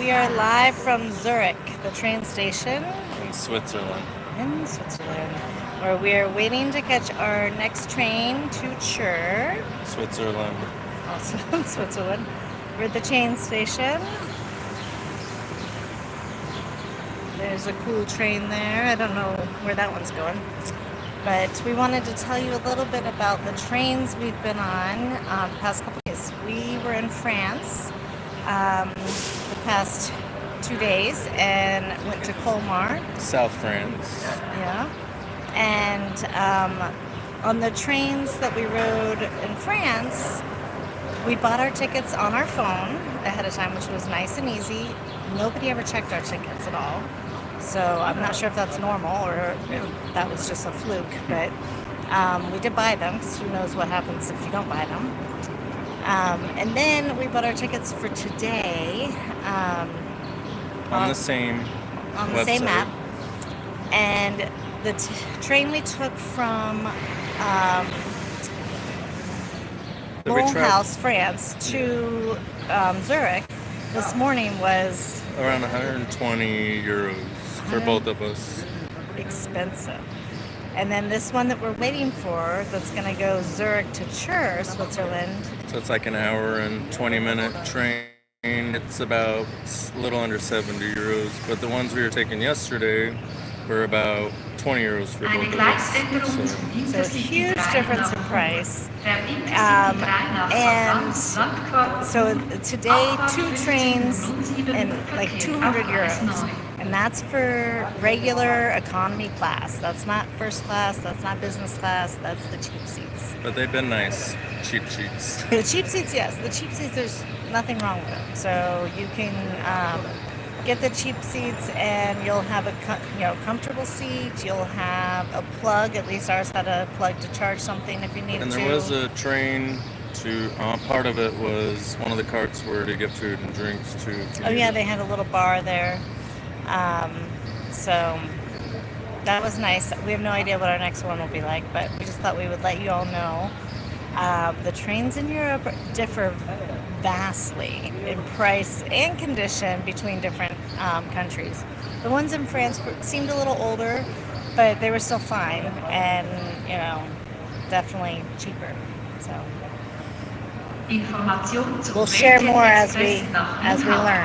We are live from Zurich, the train station in Switzerland. in Switzerland, where we are waiting to catch our next train to Chur, Switzerland. also in Switzerland. We're at the train station. There's a cool train there. I don't know where that one's going. But we wanted to tell you a little bit about the trains we've been on the past couple days. We were in France the past 2 days and went to Colmar. South France. Yeah. And on the trains that we rode in France, we bought our tickets on our phone ahead of time, which was nice and easy. Nobody ever checked our tickets at all. So I'm not sure if that's normal or if that was just a fluke, but we did buy them because who knows what happens if you don't buy them. And then we bought our tickets for today on the same same app. And the train we took from Mulhouse, France to Zurich this morning was around 120 euros for both of us. Expensive. And then this one that we're waiting for, that's going to go Zurich to Chur, Switzerland. So it's like an hour and 20-minute train. It's about a little under 70 euros. But the ones we were taking yesterday were about 20 euros for both of us. So a huge difference in price. And so today, 2 trains and like 200 euros. And that's for regular economy class. That's not first class, that's not business class, that's the cheap seats. But they've been nice. Cheap seats. The cheap seats, yes. The cheap seats, there's nothing wrong with them. So you can get the cheap seats and you'll have a comfortable seat. You'll have a plug. At least ours had a plug to charge something if you needed to. And there was a train to, part of it was one of the carts were to get food and drinks too. Oh yeah, they had a little bar there. So that was nice. We have no idea what our next one will be like, but we just thought we would let you all know. The trains in Europe differ vastly in price and condition between different countries. The ones in France seemed a little older, but they were still fine and, definitely cheaper. So we'll share more as we learn.